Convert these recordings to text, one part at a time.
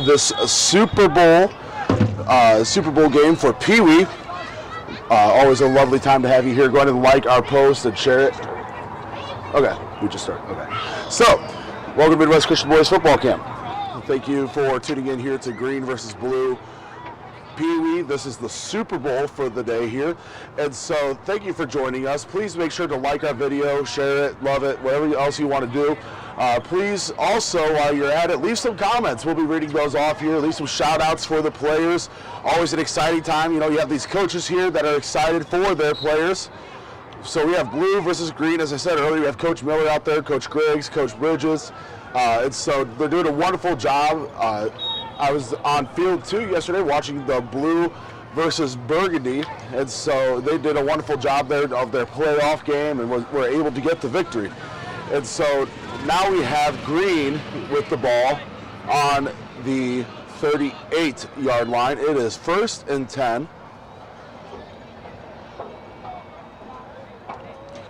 this Super Bowl game for Pee Wee. Always a lovely time to have you here. Go ahead and like our post and share it. Okay, we just started. Okay. So, welcome to Midwest Christian Boys Football Camp. Thank you for tuning in here to Green versus Blue Pee Wee. This is the Super Bowl for the day here. And so, thank you for joining us. Please make sure to like our video, share it, love it, whatever else you want to do. Please also, while you're at it, leave some comments. We'll be reading those off here. Leave some shout outs for the players. Always an exciting time. You know, you have these coaches here that are excited for their players. So we have blue versus green. As I said earlier, we have Coach Miller out there, Coach Griggs, Coach Bridges. And so they're doing a wonderful job. I was on field too yesterday watching the blue versus burgundy. And so they did a wonderful job there of their playoff game and were able to get the victory. And so now we have green with the ball on the 38-yard line. It is 1st and 10.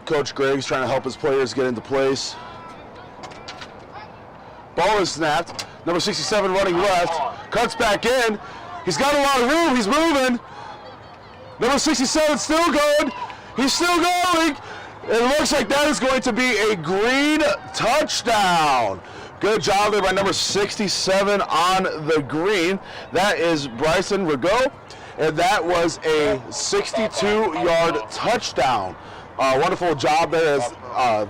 Coach Griggs trying to help his players get into place. Ball is snapped. Number 67 running left. Cuts back in. He's got a lot of room. He's moving. Number 67 still going. He's still going. It looks like that is going to be a green touchdown. Good job there by number 67 on the green. That is Bryson Rigaud, and that was a 62-yard touchdown. Wonderful job there. As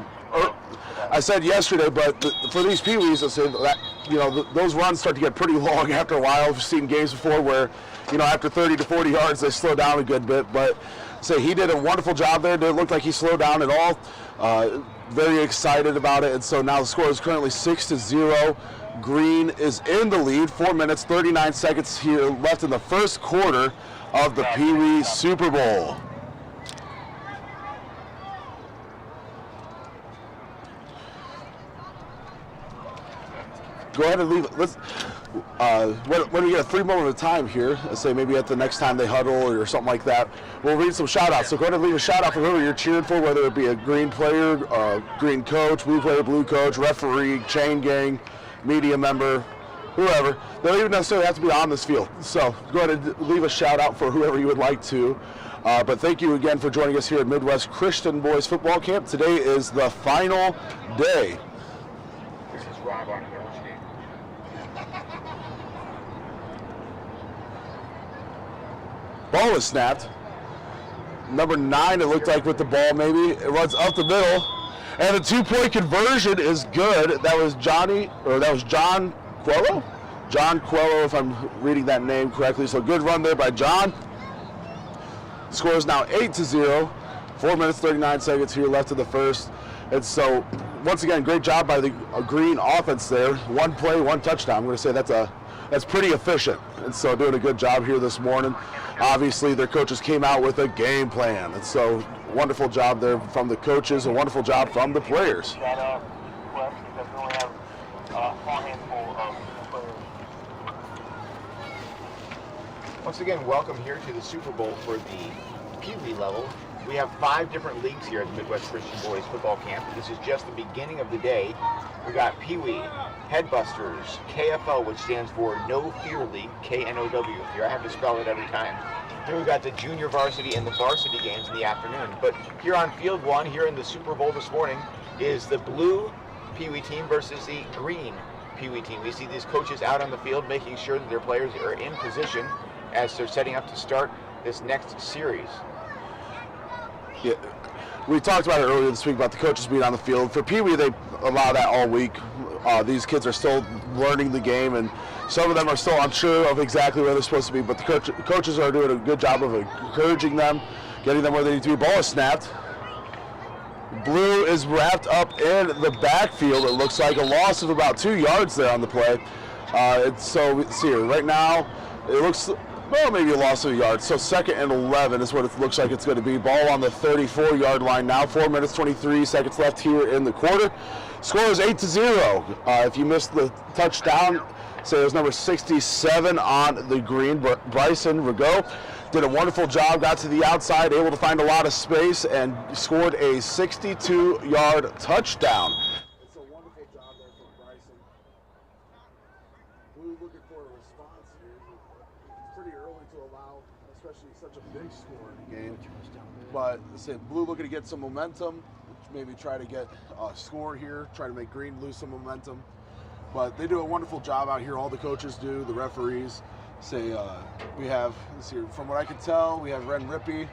I said yesterday, but for these Pee Wees, I said that, you know, those runs start to get pretty long after a while. We've seen games before where, you know, after 30 to 40 yards, they slow down a good bit. But so he did a wonderful job there. Didn't look like he slowed down at all. Very excited about it. And so now the score is currently 6-0. Green is in the lead. 4 minutes, 39 seconds here left in the first quarter of the Pee Wee Super Bowl. Go ahead and leave it. Let's, when we get a 3 moment of time here, let's say maybe at the next time they huddle or something like that, we'll read some shout outs. So go ahead and leave a shout out for whoever you're cheering for, whether it be a green player, green coach, blue player, blue coach, referee, chain gang, media member, whoever. They don't even necessarily have to be on this field. So go ahead and leave a shout out for whoever you would like to. But thank you again for joining us here at Midwest Christian Boys Football Camp. Today is the final day. This is Rob on here. Ball was snapped. Number 9, it looked like with the ball maybe. It runs up the middle. And the 2-point conversion is good. That was John Quello? John Quello, if I'm reading that name correctly. So good run there by John. Score is now 8-0. 4 minutes, 39 seconds here left in the first. And so, once again, great job by the green offense there. 1 play, 1 touchdown. I'm going to say that's pretty efficient. And so doing a good job here this morning. Obviously, their coaches came out with a game plan. And so wonderful job there from the coaches, a wonderful job from the players. Once again, welcome here to the Super Bowl for the Pee Wee level. We have 5 different leagues here at the Midwest Christian Boys Football Camp. This is just the beginning of the day. We got Pee Wee, Headbusters, KFL, which stands for No Fear League, KNOW. I have to spell it every time. Then we've got the junior varsity and the varsity games in the afternoon. But here on field 1, here in the Super Bowl this morning, is the blue Pee Wee team versus the green Pee Wee team. We see these coaches out on the field making sure that their players are in position as they're setting up to start this next series. Yeah, we talked about it earlier this week about the coaches being on the field. For Pee Wee, they allow that all week. These kids are still learning the game, and some of them are still unsure of exactly where they're supposed to be, but the coaches are doing a good job of encouraging them, getting them where they need to be. Ball is snapped. Blue is wrapped up in the backfield. It looks like a loss of about 2 yards there on the play. So we see here, right now, it looks, well, maybe a loss of a yard. So 2nd and 11 is what it looks like it's going to be. Ball on the 34-yard line now. 4 minutes, 23 seconds left here in the quarter. Score is 8-0. If you missed the touchdown, say it was number 67 on the green, Bryson Rigaud. Did a wonderful job, got to the outside, able to find a lot of space, and scored a 62-yard touchdown. It's a wonderful job there from Bryson. Blue looking for a But say blue looking to get some momentum, maybe try to get a score here, try to make green lose some momentum. But they do a wonderful job out here. All the coaches do, the referees. Say we have, let's see, from what I can tell, we have Ren Rippey,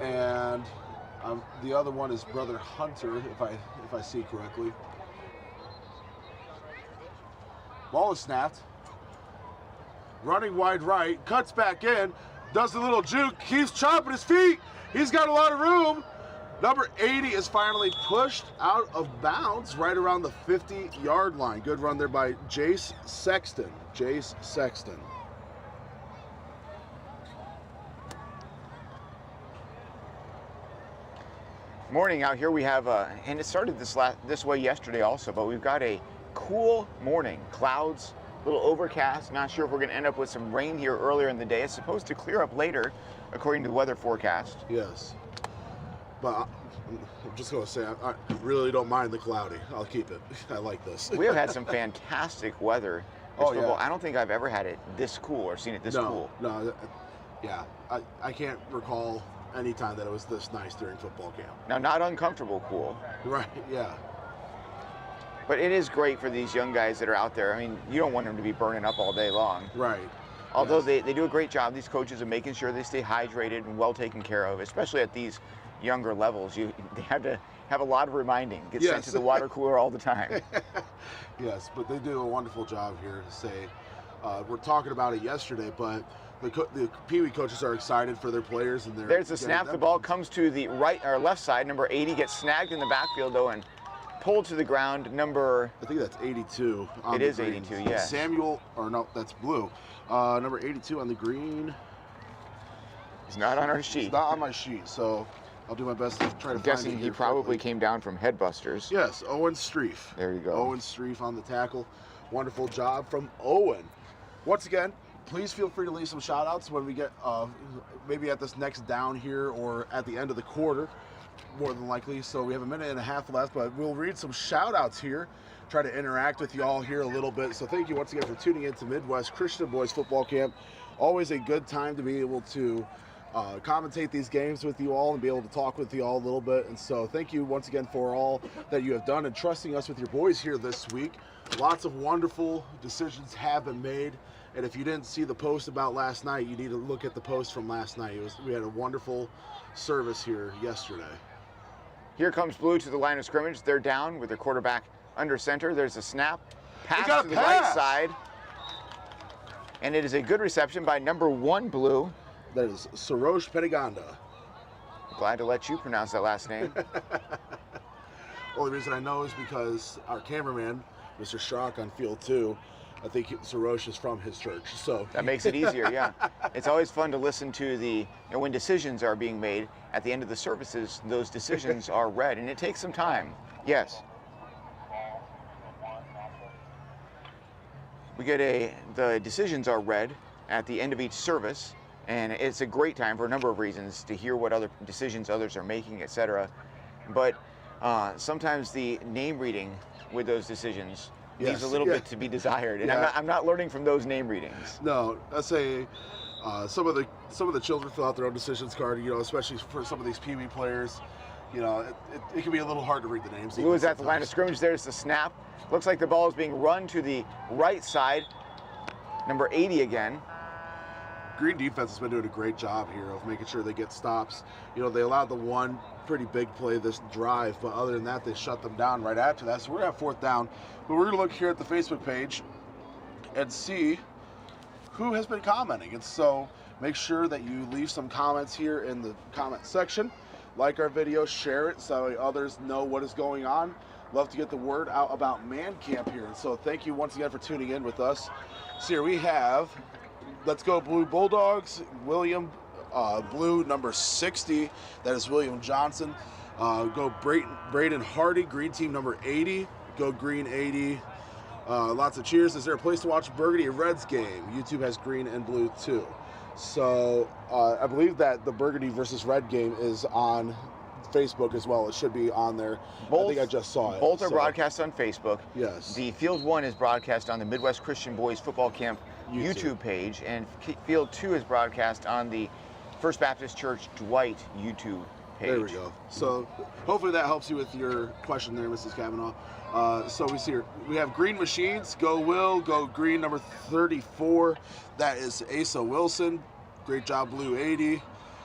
and the other one is Brother Hunter, if I see correctly. Ball is snapped. Running wide right, cuts back in, does a little juke, keeps chopping his feet. He's got a lot of room. Number 80 is finally pushed out of bounds right around the 50-yard line. Good run there by Jace Sexton. Jace Sexton. Morning out here. We have, and it started this way yesterday also, but we've got a cool morning. Clouds, a little overcast. Not sure if we're going to end up with some rain here earlier in the day. It's supposed to clear up later, according to the weather forecast. Yes. But I'm just going to say, I really don't mind the cloudy. I'll keep it. I like this. We have had some fantastic weather. Oh, yeah. I don't think I've ever had it this cool or seen it this cool. No, yeah. I can't recall any time that it was this nice during football camp. Now, not uncomfortable cool. Right, yeah. But it is great for these young guys that are out there. I mean, you don't want them to be burning up all day long. Right. Although they do a great job, these coaches, of making sure they stay hydrated and well taken care of, especially at these younger levels. They have to have a lot of reminding. Get sent to the water cooler all the time. Yes, but they do a wonderful job here to say, we're talking about it yesterday, but the Pee Wee coaches are excited for their players. And there's the snap. The ball comes to the right or left side. Number 80 gets snagged in the backfield, though, and pulled to the ground. I think that's 82. It is 82, yes. Samuel, or no, that's blue. Number 82 on the green. He's not on our sheet. He's not on my sheet, so I'll do my best to try to find it. Guessing he probably came down from Headbusters. Yes, Owen Streif. There you go. Owen Streif on the tackle. Wonderful job from Owen. Once again, please feel free to leave some shout outs when we get maybe at this next down here or at the end of the quarter, more than likely. So we have a minute and a half left, but we'll read some shout outs here, try to interact with you all here a little bit. So thank you once again for tuning in to Midwest Christian Boys Football Camp. Always a good time to be able to commentate these games with you all and be able to talk with you all a little bit. And so thank you once again for all that you have done and trusting us with your boys here this week. Lots of wonderful decisions have been made. And if you didn't see the post about last night, you need to look at the post from last night. We had a wonderful service here yesterday. Here comes blue to the line of scrimmage. They're down with their quarterback under center. There's a snap. Pass to the right side. And it is a good reception by number 1 blue. That is Sarosh Peniganda. Glad to let you pronounce that last name. Only reason I know is because our cameraman, Mr. Schrock on field 2, I think Sarosh is from his church. So that makes it easier, yeah. It's always fun to listen to when decisions are being made at the end of the services, those decisions are read, and it takes some time. Yes. We get the decisions are read at the end of each service, and it's a great time for a number of reasons to hear what other decisions others are making, etc. But sometimes the name reading with those decisions leaves a little bit to be desired, and I'm not learning from those name readings. No, I say some of the children fill out their own decisions card. You know, especially for some of these Pee Wee players. You know, it can be a little hard to read the names. Blue is at the line of scrimmage. There's the snap. Looks like the ball is being run to the right side. Number 80 again. Green defense has been doing a great job here of making sure they get stops. You know, they allowed the one pretty big play this drive, but other than that, they shut them down right after that. So we're going to have 4th down. But we're going to look here at the Facebook page and see who has been commenting. And so make sure that you leave some comments here in the comment section. Like our video, share it so others know what is going on. Love to get the word out about Man Camp here. And so thank you once again for tuning in with us. So here we have, let's go Blue Bulldogs, William Blue number 60. That is William Johnson. Go Braden Hardy, Green Team number 80. Go Green 80. Lots of cheers. Is there a place to watch Burgundy and Reds game? YouTube has Green and Blue too. So I believe that the Burgundy versus Red game is on Facebook as well. It should be on there. I think I just saw it. Both are broadcast on Facebook. Yes. The Field 1 is broadcast on the Midwest Christian Boys Football Camp YouTube page, and Field 2 is broadcast on the First Baptist Church Dwight YouTube page. There we go. So hopefully that helps you with your question there, Mrs. Kavanaugh. So we see here, we have green machines. Go Will, go green number 34. That is Asa Wilson. Great job, Blue 80.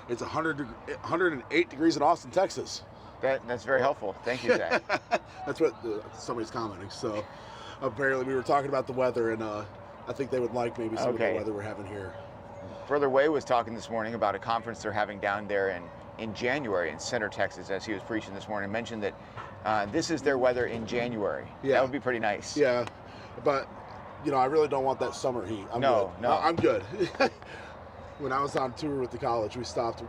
It's 108 degrees in Austin, Texas. That's very helpful. Thank you, Zach. That's what somebody's commenting. So apparently we were talking about the weather, and I think they would like maybe some of the weather we're having here. Brother Way was talking this morning about a conference they're having down there in January in Center, Texas, as he was preaching this morning. Mentioned that this is their weather in January. Yeah. That would be pretty nice. Yeah, but I really don't want that summer heat. No. I'm good. When I was on tour with the college, we stopped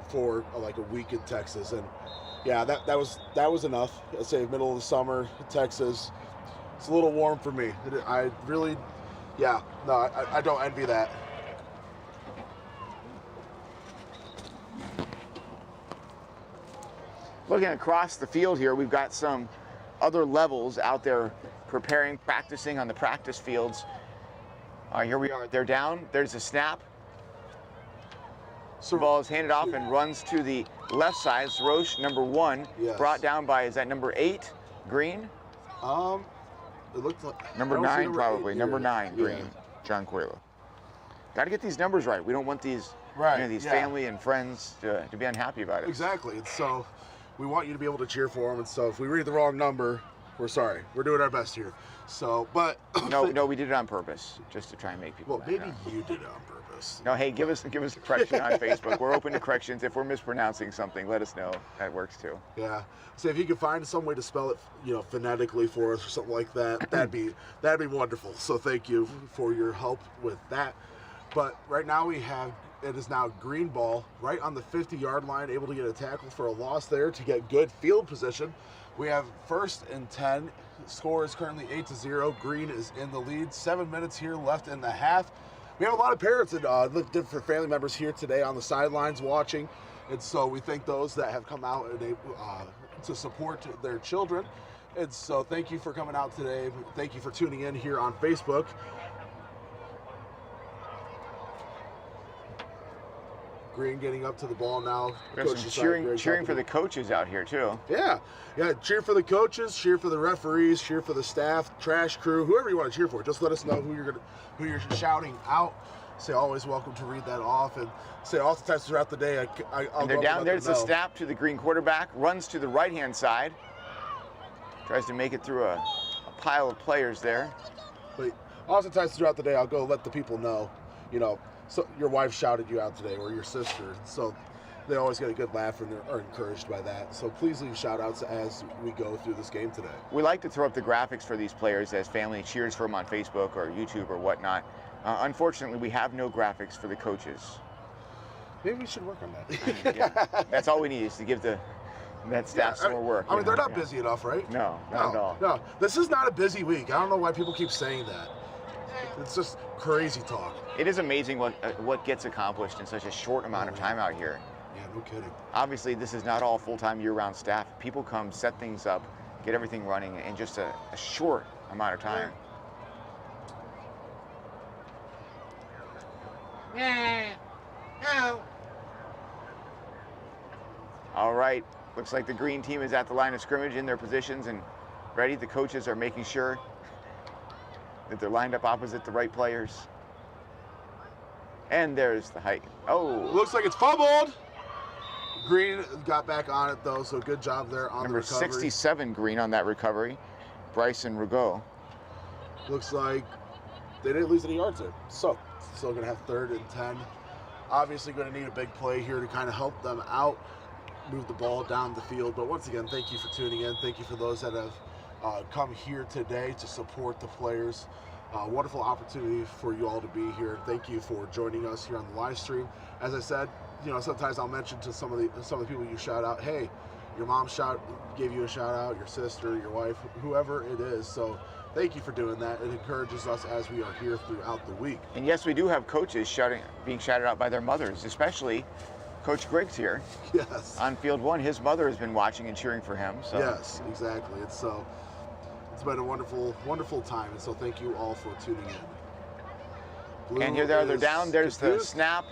for like a week in Texas, and yeah, that was enough. I'd say middle of the summer, Texas. It's a little warm for me. I really, I don't envy that. Looking across the field here, we've got some other levels out there preparing, practicing on the practice fields. Here we are. They're down. There's a snap. The ball is handed off and runs to the left side. It's Roche, number 1, brought down by, is that number 8, Green? It looked like number 9, probably. Number 9, Green, John Coelho. Got to get these numbers right. We don't want these, these family and friends to be unhappy about it. Exactly. And so we want you to be able to cheer for them. And so if we read the wrong number, we're sorry. We're doing our best here. So, but no, we did it on purpose, just to try and make people. Well, maybe you did it on purpose. No, hey, give us a correction on Facebook. We're open to corrections. If we're mispronouncing something, let us know. That works too. Yeah. So if you could find some way to spell it, phonetically for us or something like that, that'd be wonderful. So thank you for your help with that. But right now it is now green ball right on the 50-yard line, able to get a tackle for a loss there to get good field position. We have 1st and 10. Score is currently 8-0. Green is in the lead. 7 minutes here left in the half. We have a lot of parents and different family members here today on the sidelines watching, and so we thank those that have come out and to support their children. And so thank you for coming out today. Thank you for tuning in here on Facebook. Green getting up to the ball now. We have some cheering for the coaches out here too. Yeah, cheer for the coaches, cheer for the referees, cheer for the staff, trash crew, whoever you want to cheer for. Just let us know who you're shouting out. Say always welcome to read that off, and say oftentimes throughout the day I'll they're down. There's a snap to the Green quarterback. Runs to the right-hand side. Tries to make it through a pile of players there. But oftentimes throughout the day I'll go let the people know, so your wife shouted you out today, or your sister. So they always get a good laugh and are encouraged by that. So please leave shout outs as we go through this game today. We like to throw up the graphics for these players as family cheers for them on Facebook or YouTube or whatnot. Unfortunately, we have no graphics for the coaches. Maybe we should work on that. Yeah, that's all we need is to give that staff some more work. I mean, they're not busy enough, right? No, not at all. No, this is not a busy week. I don't know why people keep saying that. It's just crazy talk. It is amazing what gets accomplished in such a short amount of time out here. Yeah, no kidding. Obviously, this is not all full-time year-round staff. People come, set things up, get everything running in just a short amount of time. All right, looks like the green team is at the line of scrimmage in their positions and ready. The coaches are making sure that they're lined up opposite the right players. And there's the hike. Oh. Looks like it's fumbled. Green got back on it, though, so good job there on the recovery. Number 67, Green, on that recovery. Bryson Rigaud. Looks like they didn't lose any yards there. So, still going to have 3rd and 10. Obviously going to need a big play here to kind of help them out, move the ball down the field. But once again, thank you for tuning in. Thank you for those that have come here today to support the players. Wonderful opportunity for you all to be here. Thank you for joining us here on the live stream. As I said, sometimes I'll mention to some of the people you shout out, hey, your mom gave you a shout out, your sister, your wife, whoever it is. So thank you for doing that. It encourages us as we are here throughout the week. And yes, we do have coaches being shouted out by their mothers, especially Coach Griggs here. Yes. On field 1, his mother has been watching and cheering for him. So. Yes, exactly. It's been a wonderful, wonderful time, and so thank you all for tuning in. And here they are, they're down. There's the snap.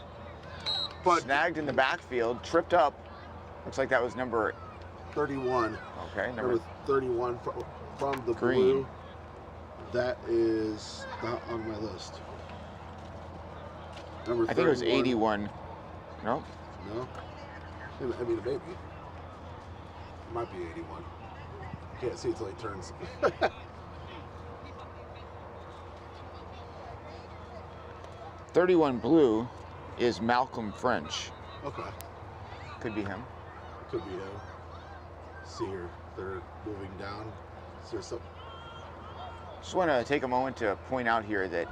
But snagged in the backfield, tripped up. Looks like that was number 31. Okay, Number 31 from the Green. blue. That is not on my list. Number 31. I think it was 81. No? No. I mean, maybe. It might be 81. Can't see until he turns. 31 blue is Malcolm French. Okay. Could be him. Could be him. See here, they're moving down. Is there some? Just want to take a moment to point out here that,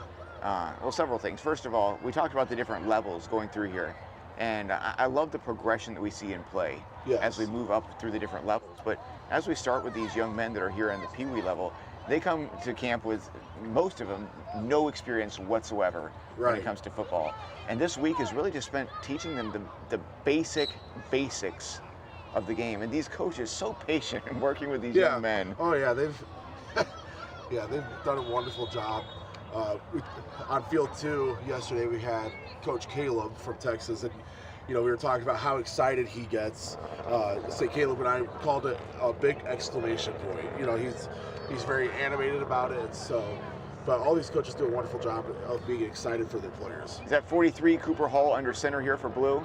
well, several things. First of all, we talked about the different levels going through here. And I love the progression that we see in play as we move up through the different levels. But as we start with these young men that are here in the Pee Wee level, they come to camp with, most of them, no experience whatsoever when it comes to football. And this week is really just spent teaching them the basics of the game. And these coaches so patient in working with these young men. Oh yeah, they've done a wonderful job. On field 2 yesterday, we had Coach Caleb from Texas, and we were talking about how excited he gets. Caleb and I called it a big exclamation point. He's very animated about it. So, but all these coaches do a wonderful job of being excited for their players. Is that 43 Cooper Hall under center here for blue?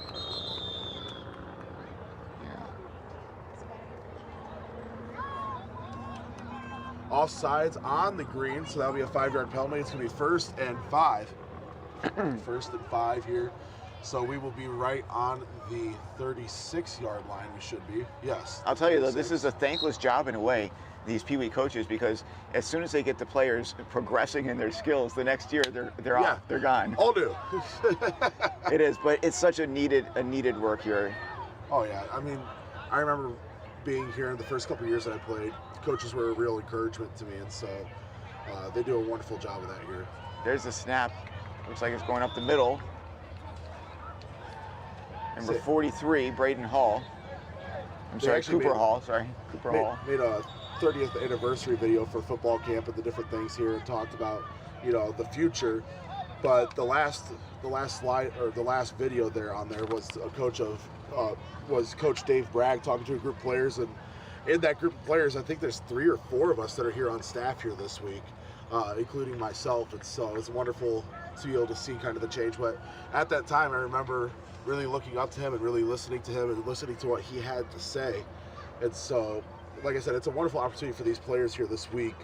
Offsides on the green, so that'll be a 5-yard penalty. It's going to be 1st and 5. 1st and 5 here. So we will be right on the 36-yard line. We should be. Yes. I'll tell you though, this is a thankless job in a way, these Pee Wee coaches, because as soon as they get the players progressing in their skills, the next year they're off, they're gone. All new. It is, but it's such a needed work here. Oh yeah, I mean, I remember being here in the first couple of years that I played. Coaches were a real encouragement to me, and so they do a wonderful job of that here. There's the snap. Looks like it's going up the middle. Number 43, Braden Hall. I'm sorry, Cooper Hall. Sorry, Cooper Hall. Made a 30th anniversary video for football camp and the different things here, and talked about the future. But the last slide, or the last video on there was Coach Dave Bragg talking to a group of players, and in that group of players, I think there's 3 or 4 of us that are here on staff here this week, including myself. And so it's wonderful to be able to see kind of the change. But at that time, I remember really looking up to him and really listening to him and listening to what he had to say. And so, like I said, it's a wonderful opportunity for these players here this week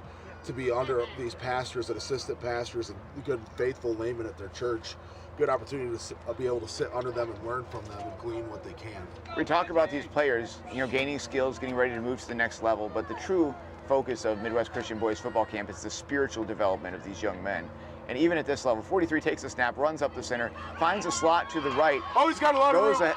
to be under these pastors and assistant pastors and good, faithful laymen at their church. Good opportunity to be able to sit under them and learn from them and glean what they can. We talk about these players, gaining skills, getting ready to move to the next level, but the true focus of Midwest Christian Boys Football Camp is the spiritual development of these young men. And even at this level, 43 takes the snap, runs up the center, finds a slot to the right. Oh, he's got a lot of room.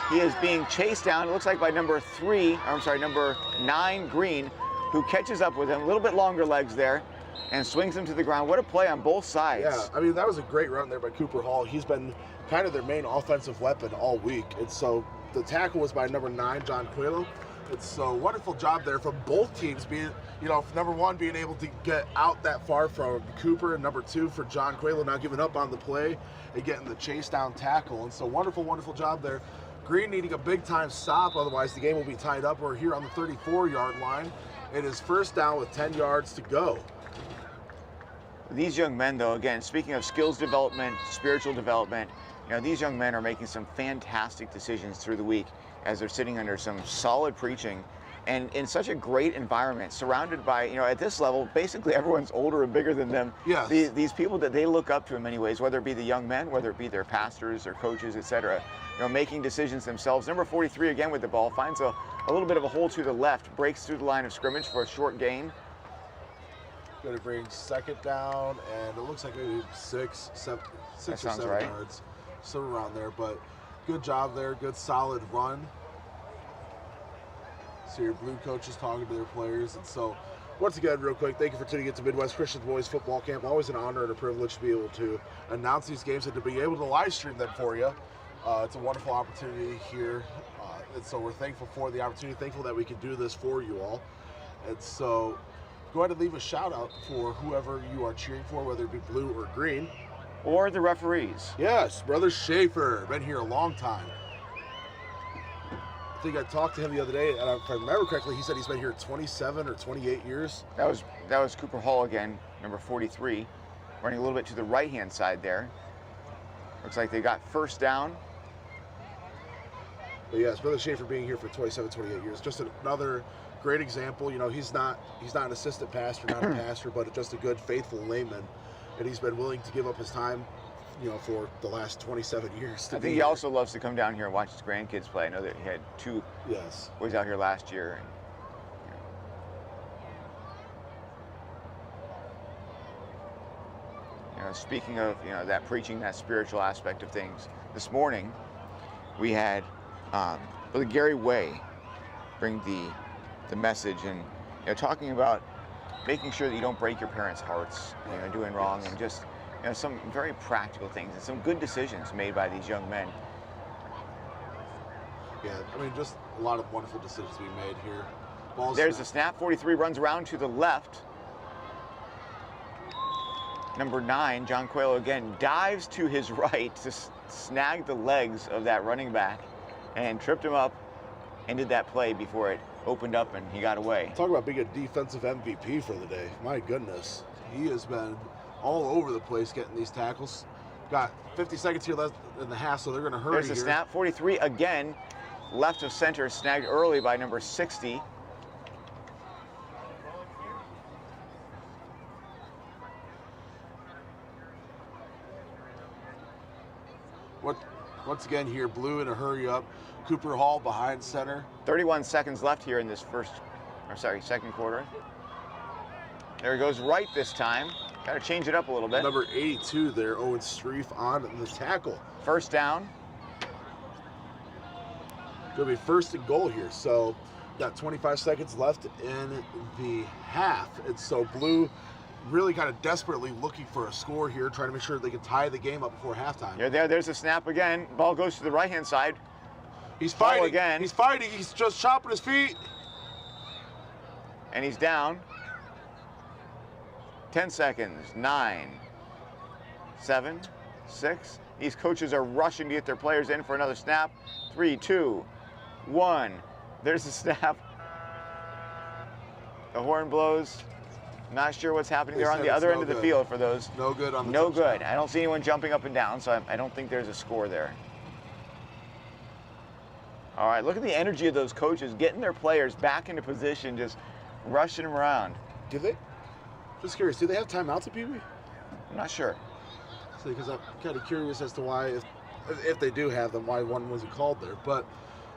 He is being chased down, it looks like by number 9, Green, who catches up with him, a little bit longer legs there, and swings him to the ground. What a play on both sides. Yeah, I mean, that was a great run there by Cooper Hall. He's been kind of their main offensive weapon all week. And so the tackle was by number 9, John Coelho. It's a wonderful job there from both teams being, number 1, being able to get out that far from Cooper, and number 2 for John Coelho not giving up on the play and getting the chase down tackle. And so wonderful, wonderful job there. Green needing a big time stop, otherwise the game will be tied up. We're here on the 34-yard line. It is 1st down with 10 yards to go. These young men, though, again, speaking of skills development, spiritual development, these young men are making some fantastic decisions through the week as they're sitting under some solid preaching and in such a great environment, surrounded by, at this level, basically everyone's older and bigger than them. Yes. These people that they look up to in many ways, whether it be the young men, whether it be their pastors, their coaches, etc., making decisions themselves. Number 43 again with the ball, finds a little bit of a hole to the left, breaks through the line of scrimmage for a short gain. Going to bring 2nd down, and it looks like maybe 6 or 7 right. yards, somewhere around there. But good job there, good solid run. So your blue coaches talking to their players. And so, once again, real quick, thank you for tuning in to Midwest Christian Boys Football Camp. Always an honor and a privilege to be able to announce these games and to be able to live stream them for you. It's a wonderful opportunity here. And so we're thankful for the opportunity, thankful that we can do this for you all. And so, go ahead and leave a shout out for whoever you are cheering for, whether it be blue or green. or the referees. Yes, Brother Schaefer, been here a long time. I think I talked to him the other day, and if I remember correctly, he said he's been here 27 or 28 years. That was Cooper Hall again, number 43, running a little bit to the right-hand side there. Looks like they got first down. But yes, Brother Schaefer being here for 27, 28 years, just another great example. You know, he's not an assistant pastor, not a pastor, but just a good, faithful layman, and he's been willing to give up his time, you know, for the last 27 years. I think he also loves to come down here and watch his grandkids play. I know that he had 2 boys out here last year. And, you know, speaking of, you know, that preaching, that spiritual aspect of things, this morning we had Brother Gary Way bring the message, and you know, talking about making sure that you don't break your parents' hearts, you know, doing wrong, and just, you know, some very practical things and some good decisions made by these young men. Yeah, I mean, just a lot of wonderful decisions being made here. There's the snap. 43 runs around to the left. Number 9, John Coelho again dives to his right to snag the legs of that running back and tripped him up, ended that play before it opened up and he got away. Talk about being a defensive MVP for the day. My goodness. He has been all over the place getting these tackles. Got 50 seconds here left in the half, so they're going to hurry. There's the snap. 43 again, left of center, snagged early by number 60. Once again here, Blue in a hurry up. Cooper Hall behind center. 31 seconds left here in this second quarter. There he goes right this time. Got to change it up a little bit. Number 82 there, Owen Streif on the tackle. First down. Going to be first and goal here. So got 25 seconds left in the half. And so Blue really kind of desperately looking for a score here, trying to make sure they can tie the game up before halftime. Yeah, there's a snap again. Ball goes to the right-hand side. He's fighting Ball again. He's fighting. He's just chopping his feet. And he's down. 10 seconds. 9, 7, 6. These coaches are rushing to get their players in for another snap. 3, 2, 1. There's the snap. The horn blows. Not sure what's happening there on the other end of the field for those. No good on the No touchdown. good. I don't see anyone jumping up and down, so I don't think there's a score there. All right, look at the energy of those coaches, getting their players back into position, just rushing them around. Do they? Just curious, do they have timeouts at Pee Wee? I'm not sure. Because I'm kind of curious as to why, if they do have them, why one wasn't called there. But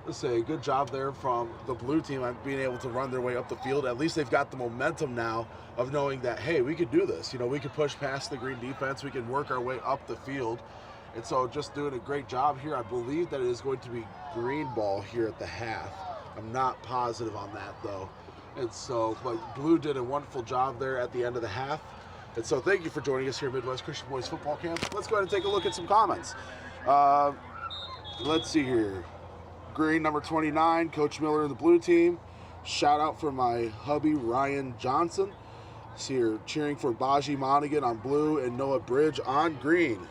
let's say good job there from the Blue team on being able to run their way up the field. At least they've got the momentum now of knowing that, hey, we could do this. You know, we could push past the Green defense. We can work our way up the field. And so just doing a great job here. I believe that it is going to be Green ball here at the half. I'm not positive on that, though. And so, but Blue did a wonderful job there at the end of the half. And so thank you for joining us here at Midwest Christian Boys Football Camp. Let's go ahead and take a look at some comments. Let's see here. Green, number 29, Coach Miller and the Blue team. Shout out for my hubby, Ryan Johnson. See here, cheering for Baji Monaghan on Blue and Noah Bridge on Green.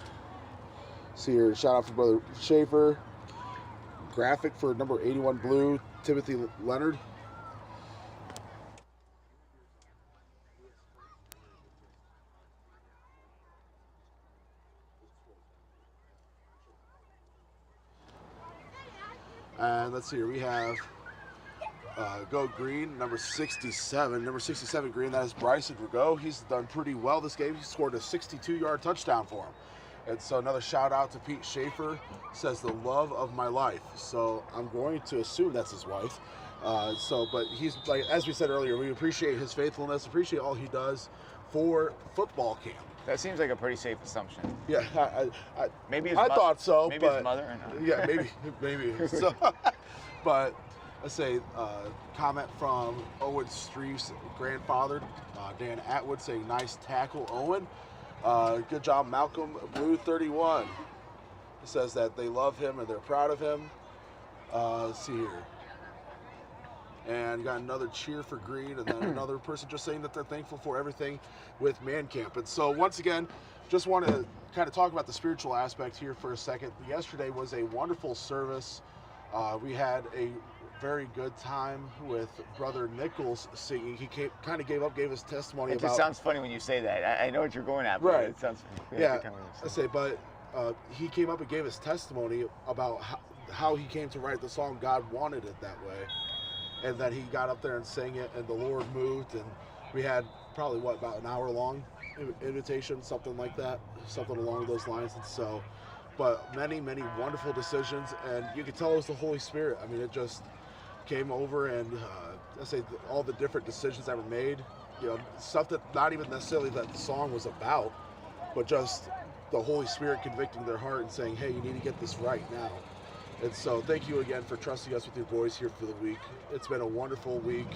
See here, shout out for Brother Schaefer. Graphic for number 81 Blue, Timothy Leonard. And let's see here, we have Go Green, number 67. Number 67 Green, that is Bryson Rigaud. He's done pretty well this game. He scored a 62-yard touchdown for him. And so another shout out to Pete Schaefer, says the love of my life. So I'm going to assume that's his wife. But he's, like, as we said earlier, we appreciate his faithfulness, appreciate all he does for football camp. That seems like a pretty safe assumption. Yeah, maybe I thought so. Maybe but, his mother or not. Yeah, maybe. So, but let's say comment from Owen Streif's grandfather, Dan Atwood, saying nice tackle, Owen. Good job, Malcolm Blue 31. It says that they love him and they're proud of him. Let's see here. and got another cheer for green, and then another person just saying that they're thankful for everything with Man Camp. And so once again, just want to kind of talk about the spiritual aspect here for a second. Yesterday was a wonderful service. We had a very good time with Brother Nichols singing. He gave his testimony It about... just sounds funny when you say that. I know what you're going at, but right. It sounds funny. Yeah, I say, but he came up and gave his testimony about how he came to write the song God Wanted It That Way, and that he got up there and sang it, and the Lord moved, and we had probably, about an hour-long invitation, something like that, something along those lines. And so, but many, many wonderful decisions, and you could tell it was the Holy Spirit. I mean, it just came over, and all the different decisions that were made, stuff that not even necessarily that the song was about, but just the Holy Spirit convicting their heart and saying, hey, you need to get this right now. And so thank you again for trusting us with your voice here for the week. It's been a wonderful week.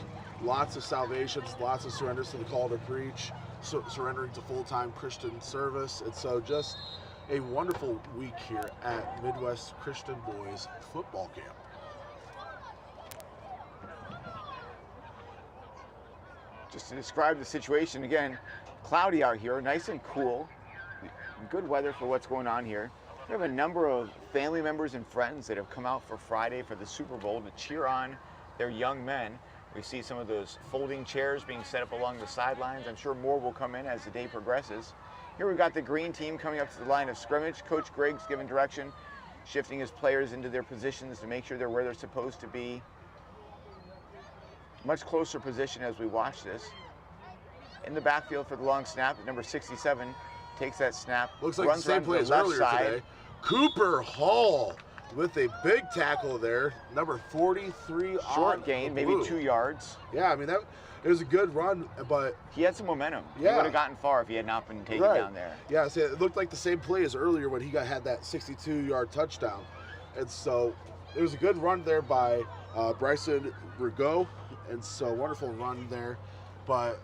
Lots of salvations, lots of surrenders to the call to preach, surrendering to full-time Christian service. And so just a wonderful week here at Midwest Christian Boys Football Camp. Just to describe the situation again, cloudy out here, nice and cool, good weather for what's going on here. We have a number of family members and friends that have come out for Friday for the Super Bowl to cheer on their young men. We see some of those folding chairs being set up along the sidelines. I'm sure more will come in as the day progresses. Here we've got the green team coming up to the line of scrimmage. Coach Griggs giving direction, shifting his players into their positions to make sure they're where they're supposed to be. Much closer position as we watch this. In the backfield for the long snap, number 67 takes that snap. Looks like the same play as earlier today. Cooper Hall with a big tackle there, number 43 short gain, maybe 2 yards. Yeah, I mean, it was a good run, but he had some momentum. Yeah. He would have gotten far if he had not been taken down there. Yeah, so it looked like the same play as earlier when he had that 62-yard touchdown. And so it was a good run there by Bryson Rigaud, and so wonderful run there. But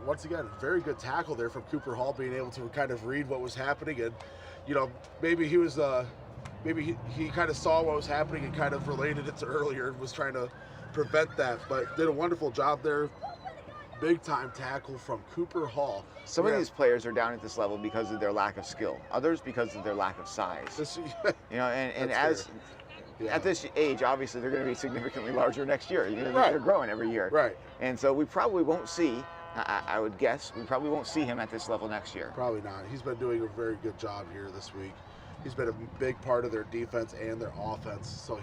once again, very good tackle there from Cooper Hall, being able to kind of read what was happening, and maybe he was maybe he kind of saw what was happening and kind of related it to earlier and was trying to prevent that, but did a wonderful job there. Big time tackle from Cooper Hall. Some of these players are down at this level because of their lack of skill. Others because of their lack of size. And as at this age, obviously they're going to be significantly larger next year. They're growing every year. Right. And so we probably won't see. I would guess we probably won't see him at this level next year. Probably not. He's been doing a very good job here this week. He's been a big part of their defense and their offense. So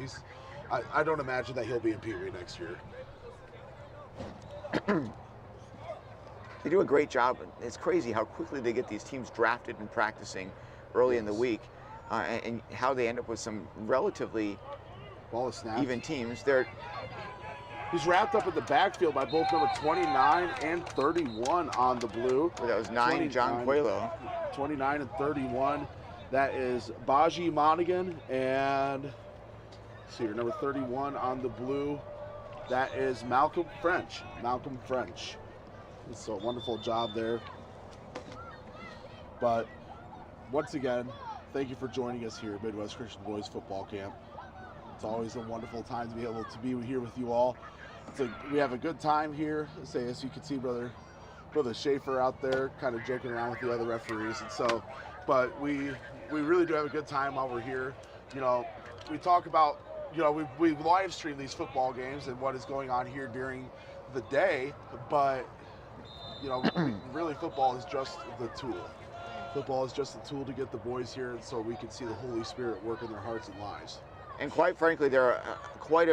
I don't imagine that he'll be in Pee Wee next year. They do a great job. It's crazy how quickly they get these teams drafted and practicing early in the week, and how they end up with some relatively even teams. He's wrapped up in the backfield by both number 29 and 31 on the blue. Well, that was 9, John Coelho. 29 and 31. That is Baji Monaghan, and let's see here, number 31 on the blue. That is Malcolm French. So wonderful job there. But once again, thank you for joining us here at Midwest Christian Boys Football Camp. It's always a wonderful time to be able to be here with you all. We have a good time here. As you can see, brother Schaefer out there kind of joking around with the other referees. And so, but we really do have a good time while we're here. We talk about, we live stream these football games and what is going on here during the day, but really football is just the tool. Football is just a tool to get the boys here, and so we can see the Holy Spirit work in their hearts and lives. And quite frankly, there are quite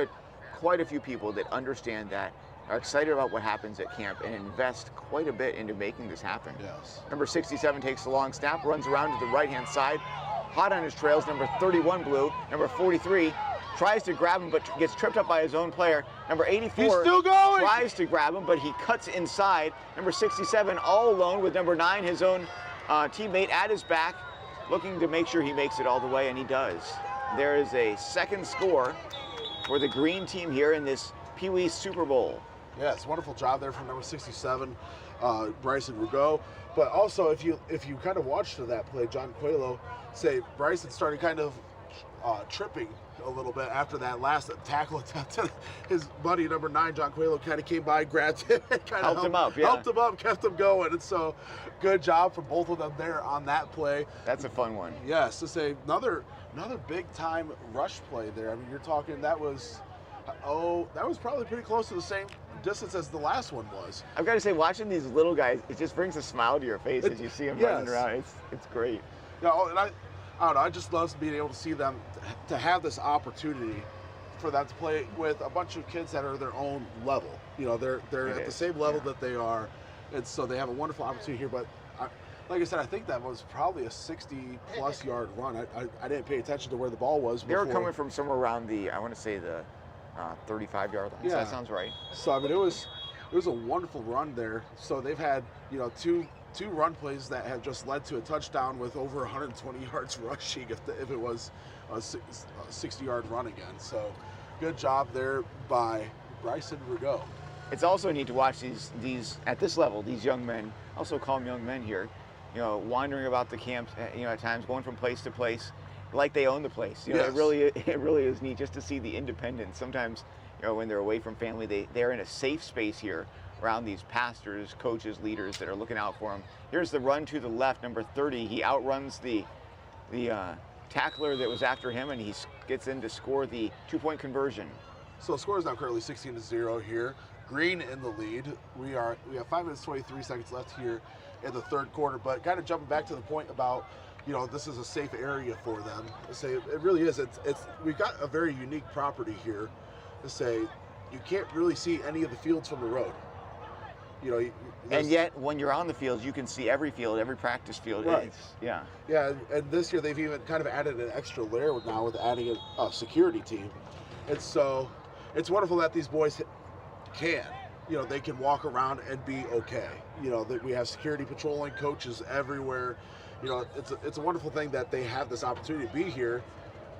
a few people that understand that, are excited about what happens at camp, and invest quite a bit into making this happen. Yes. Number 67 takes the long snap, runs around to the right-hand side. Hot on his trails, number 31 blue. Number 43 tries to grab him, but gets tripped up by his own player. Number 84 He's still going. Tries to grab him, but he cuts inside. Number 67 all alone with number 9, his own teammate at his back, looking to make sure he makes it all the way, and he does. There is a second score for the green team here in this Pee Wee Super Bowl. Yeah, it's a wonderful job there from number 67, Bryson Rigaud. But also, if you kind of watched that play, John Coelho say Bryson started kind of tripping a little bit after that last tackle attempt. His buddy number 9, John Coelho, kind of came by, grabbed him, and kind of helped him up, kept him going. And so, good job for both of them there on that play. That's a fun one. Yes, to say another big time rush play there. I mean, you're talking that was probably pretty close to the same distance as the last one was. I've got to say, watching these little guys, it just brings a smile to your face as you see them running around. It's great. Yeah, and I don't know, I just love being able to see them, to have this opportunity for them to play with a bunch of kids that are their own level. You know, they're at the same level that they are, and so they have a wonderful opportunity here. But like I said, I think that was probably a 60-plus yard run. I didn't pay attention to where the ball was before. They were coming from somewhere around the, I want to say the 35-yard line. Yeah. So that sounds right. So I mean, it was a wonderful run there. So they've had, you know, two run plays that have just led to a touchdown with over 120 yards rushing if it was a 60-yard run again. So good job there by Bryson Rigaud. It's also neat to watch these at this level, these young men, also call them young men here, you know, wandering about the camps, you know, at times going from place to place like they own the place. You know, it really is neat just to see the independence. Sometimes, you know, when they're away from family, they're in a safe space here around these pastors, coaches, leaders that are looking out for them. Here's the run to the left, number 30. He outruns the tackler that was after him, and he gets in to score the 2-point conversion. So the score is now currently 16-0 here. Green in the lead. We have 5 minutes 23 seconds left here in the third quarter. But kind of jumping back to the point about, you know, this is a safe area for them. To say it really is. We've got a very unique property here. To say you can't really see any of the fields from the road. You know, and yet when you're on the field, you can see every field, every practice field. Right. Yeah, and this year they've even kind of added an extra layer now with adding a security team. And so it's wonderful that these boys can, you know, they can walk around and be okay. You know, that we have security patrolling, coaches everywhere. You know, it's a wonderful thing that they have this opportunity to be here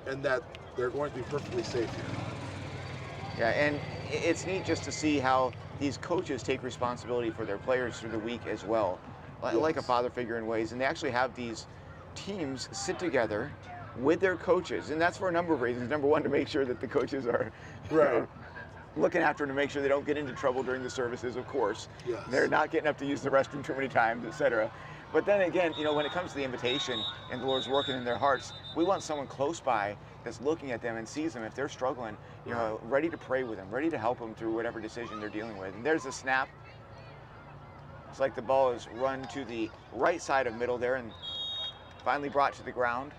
and that they're going to be perfectly safe here. Yeah, and it's neat just to see how these coaches take responsibility for their players through the week as well, like a father figure in ways. And they actually have these teams sit together with their coaches, and that's for a number of reasons. Number one, to make sure that the coaches are looking after them to make sure they don't get into trouble during the services, of course. Yes. They're not getting up to use the restroom too many times, etc. But then again, you know, when it comes to the invitation and the Lord's working in their hearts, we want someone close by that's looking at them and sees them if they're struggling, you know, ready to pray with them, ready to help them through whatever decision they're dealing with. And there's a snap. It's like the ball is run to the right side of middle there and finally brought to the ground.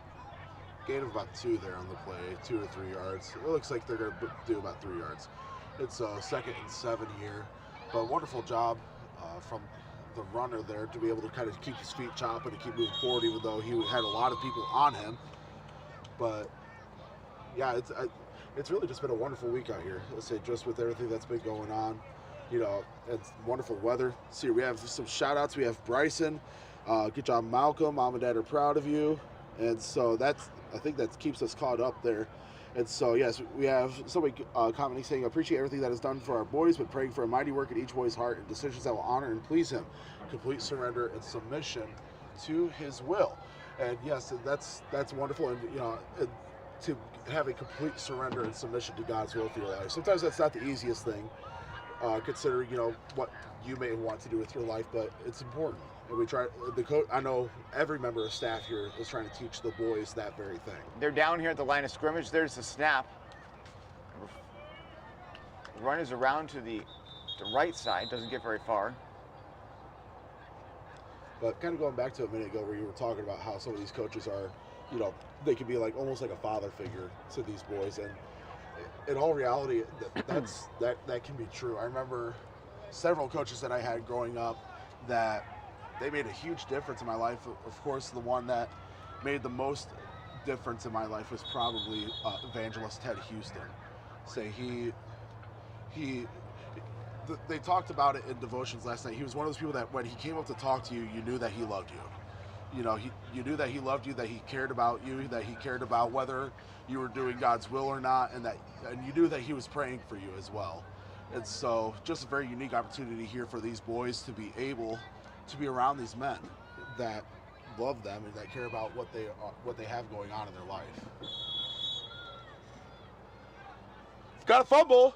Gain of about 2 there on the play, 2 or 3 yards. It looks like they're going to do about 3 yards. It's 2nd and 7 here, but wonderful job from the runner there to be able to kind of keep his feet chopping and keep moving forward, even though he had a lot of people on him. But yeah, it's really just been a wonderful week out here. Let's say just with everything that's been going on, you know, it's wonderful weather. See, we have some shout outs. We have Bryson. Good job, Malcolm. Mom and Dad are proud of you. And so I think that keeps us caught up there. And so, yes, we have somebody commenting saying, appreciate everything that is done for our boys, but praying for a mighty work in each boy's heart and decisions that will honor and please him. Complete surrender and submission to his will. And yes, that's wonderful. And, you know, to have a complete surrender and submission to God's will for your life. Sometimes that's not the easiest thing, considering, you know, what you may want to do with your life, but it's important. And we try, I know every member of staff here is trying to teach the boys that very thing. They're down here at the line of scrimmage. There's the snap. The run is around to the right side, doesn't get very far. But kind of going back to a minute ago where you were talking about how some of these coaches are, you know, they can be like almost like a father figure to these boys. And in all reality, that can be true. I remember several coaches that I had growing up that they made a huge difference in my life. Of course, the one that made the most difference in my life was probably evangelist Ted Houston. They talked about it in devotions last night. He was one of those people that when he came up to talk to you, you knew that he loved you. You know, you knew that he loved you, that he cared about you, that he cared about whether you were doing God's will or not, and you knew that he was praying for you as well. And so, just a very unique opportunity here for these boys to be able to be around these men that love them and that care about what they have going on in their life. got a fumble.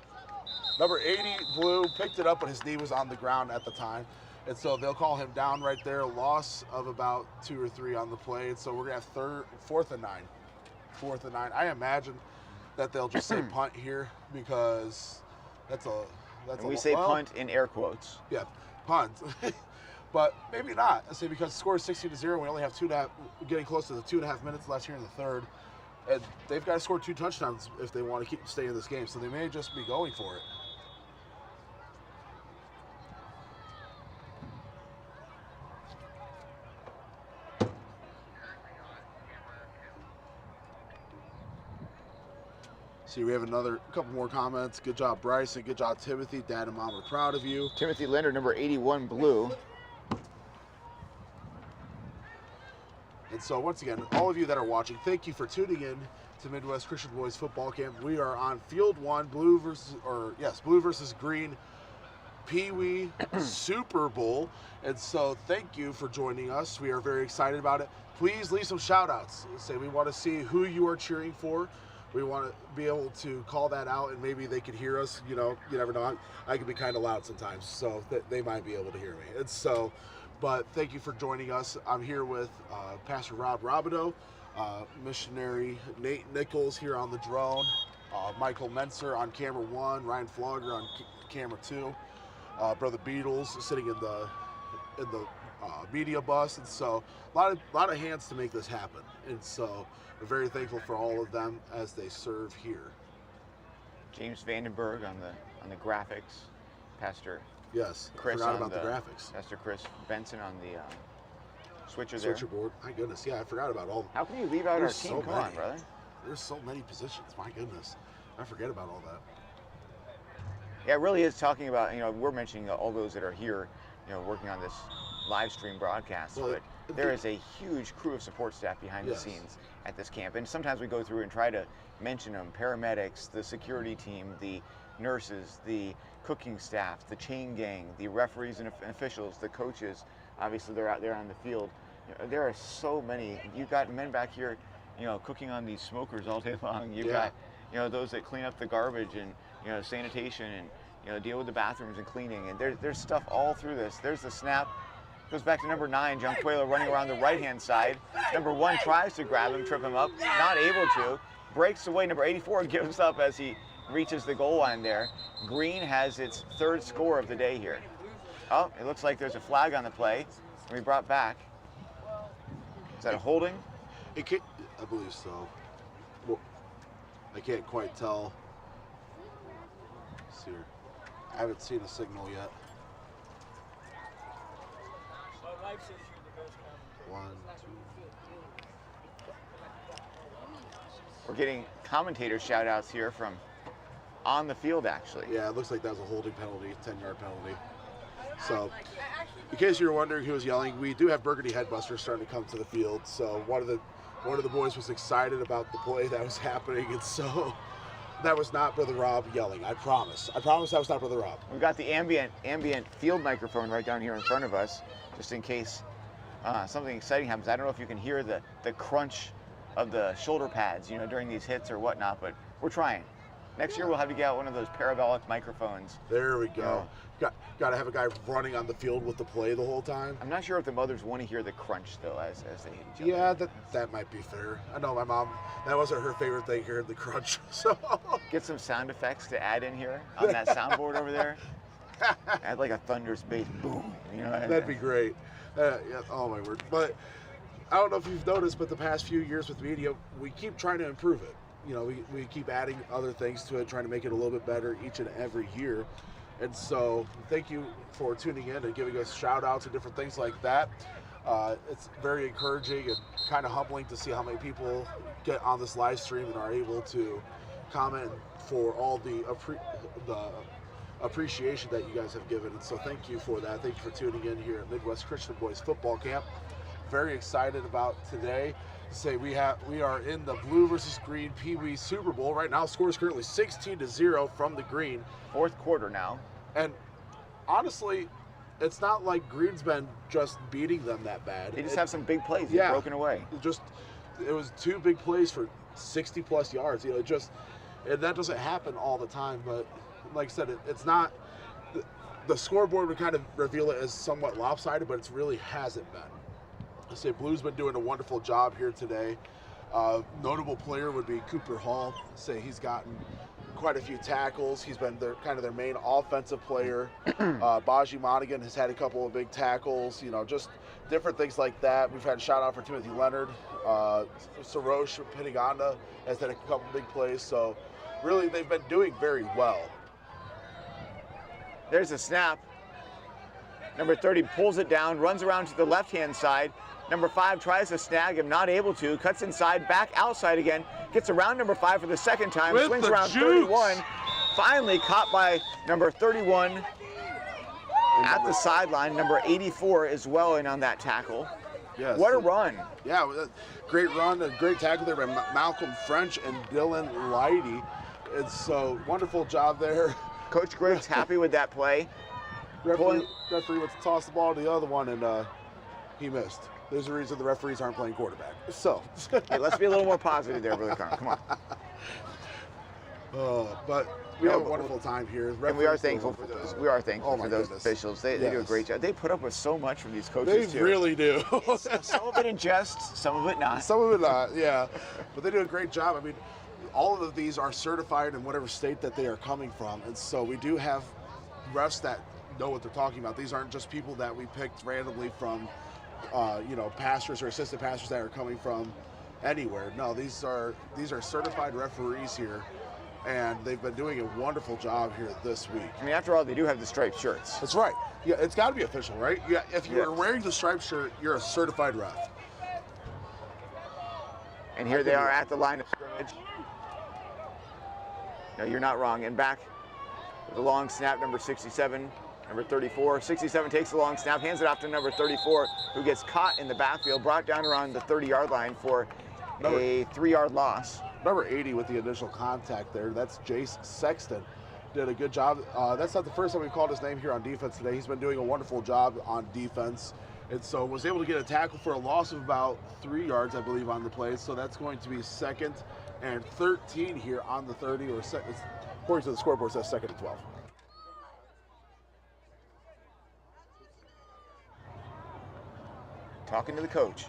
Number 80, Blue, picked it up, but his knee was on the ground at the time. And so they'll call him down right there. A loss of about 2 or 3 on the play. And so we're going to have 4th and 9. 4th and 9. I imagine that they'll just say punt here because that's a we say punt in air quotes. Yeah, punt. But maybe not. I say because the score is 16-0. We only have getting close to the 2.5 minutes left here in the third. And they've got to score 2 touchdowns if they want to stay in this game. So they may just be going for it. See, we have a couple more comments. Good job, Bryson. Good job, Timothy. Dad and Mom are proud of you. Timothy Linder, number 81, Blue. And so, once again, all of you that are watching, thank you for tuning in to Midwest Christian Boys Football Camp. We are on Field 1, Blue versus Green, Pee Wee Super Bowl. And so, thank you for joining us. We are very excited about it. Please leave some shout-outs. Say we want to see who you are cheering for. We want to be able to call that out, and maybe they can hear us. You know, you never know. I can be kind of loud sometimes, so they might be able to hear me. And so, but thank you for joining us. I'm here with Pastor Rob Robideau, missionary Nate Nichols here on the drone, Michael Menser on camera 1, Ryan Flogger on camera 2, Brother Beatles sitting in the media bus, and so a lot of hands to make this happen. And so we're very thankful for all of them as they serve here. James Vandenberg on the graphics, Pastor. Yes, Chris I forgot about the graphics. Pastor Chris Benson on the switcher board. My goodness, yeah, I forgot about all. How can you leave out our team? Come on, brother. There's so many positions. My goodness, I forget about all that. Yeah, it really is talking about, we're mentioning all those that are here, working on this live stream broadcast, but there is a huge crew of support staff behind the scenes at this camp. And sometimes we go through and try to mention them: paramedics, the security team, the nurses, the cooking staff, the chain gang, the referees and officials, the coaches. Obviously, they're out there on the field. There are so many. You've got men back here, cooking on these smokers all day long. You've got, those that clean up the garbage and, sanitation and, deal with the bathrooms and cleaning. And there's stuff all through this. There's the snap. Goes back to number 9, John Coelho running around the right-hand side. Number 1 tries to grab him, trip him up, not able to. Breaks away. Number 84 gives up as he reaches the goal line there. Green has its 3rd score of the day here. Oh, it looks like there's a flag on the play. We brought back. Is that a holding? I believe so. Well, I can't quite tell. Let's see here. I haven't seen a signal yet. 1, 2. We're getting commentator shout outs here from on the field, actually. Yeah, it looks like that was a holding penalty, 10-yard penalty. So, in case you were wondering who was yelling, we do have Burgundy Headbusters starting to come to the field. So one of the boys was excited about the play that was happening, and so that was not Brother Rob yelling. I promise. I promise that was not Brother Rob. We've got the ambient field microphone right down here in front of us, just in case something exciting happens. I don't know if you can hear the crunch of the shoulder pads, during these hits or whatnot, but we're trying. Next year we'll have to get out one of those parabolic microphones. There we go. Got to have a guy running on the field with the play the whole time. I'm not sure if the mothers want to hear the crunch though, as they jump. Yeah, that might be fair. I know my mom, that wasn't her favorite thing, hearing the crunch. So get some sound effects to add in here on that soundboard over there. Add like a thunderous bass boom. That'd be great. Yeah, oh my word. But I don't know if you've noticed, but the past few years with media, we keep trying to improve it. We keep adding other things to it, trying to make it a little bit better each and every year. And so thank you for tuning in and giving us shout outs and different things like that. It's very encouraging and kind of humbling to see how many people get on this live stream and are able to comment for all the appreciation that you guys have given. And so thank you for that. Thank you for tuning in here at Midwest Christian Boys Football Camp. Very excited about today. We are in the Blue versus Green Pee Wee Super Bowl right now. Score is currently 16-0 from the Green. 4th quarter now. And honestly, it's not like Green's been just beating them that bad. They just have some big plays. Broken away. It was 2 big plays for 60+ yards. And that doesn't happen all the time, but like I said, it's not, the scoreboard would kind of reveal it as somewhat lopsided, but it really hasn't been. I say Blue's been doing a wonderful job here today. Notable player would be Cooper Hall. Say he's gotten quite a few tackles. He's been kind of their main offensive player. Baji Monaghan has had a couple of big tackles, you know, just different things like that. We've had a shout out for Timothy Leonard. Sarosh Pitiganda has had a couple big plays. So really they've been doing very well. There's a snap. Number 30 pulls it down, runs around to the left-hand side. Number 5 tries to snag him, not able to. Cuts inside, back outside again. Gets around number 5 for the second time. With swings the around juice. 31. Finally caught by number 31 at the sideline. Number 84 as well in on that tackle. Yes. What a run. Yeah, great run, a great tackle there by Malcolm French and Dylan Leidy. It's so wonderful job there. Coach Griggs happy with that play. Referee went to toss the ball to the other one, and he missed. There's a reason the referees aren't playing quarterback. So, Hey, let's be a little more positive there, Brother Connor. Come on. But we have a wonderful time here. And we are thankful for those. We are thankful for those goodness. officials. They do a great job. They put up with so much from these coaches They too. really do. Some of it in jest, some of it not. Some of it not, yeah. But they do a great job. I mean, all of these are certified in whatever state that they are coming from. And so we do have refs that know what they're talking about. These aren't just people that we picked randomly from, you know, pastors or assistant pastors that are coming from anywhere. No, these are certified referees here, and they've been doing a wonderful job here this week. I mean, after all, they do have the striped shirts. That's right. Yeah, it's got to be official, right? Yeah, if you're wearing the striped shirt, you're a certified ref. And here they are at the line of scrimmage. No, you're not wrong. And back with a long snap, number 67, number 34. 67 takes the long snap, hands it off to number 34, who gets caught in the backfield, brought down around the 30-yard line for a 3-yard loss. Number 80 with the initial contact there. That's Jace Sexton. Did a good job. That's not the first time we've called his name here on defense today. He's been doing a wonderful job on defense. And so was able to get a tackle for a loss of about 3 yards, I believe, on the play. So that's going to be 2nd and 13 here on the 30, or according to the scoreboard, says 2nd and 12. Talking to the coach.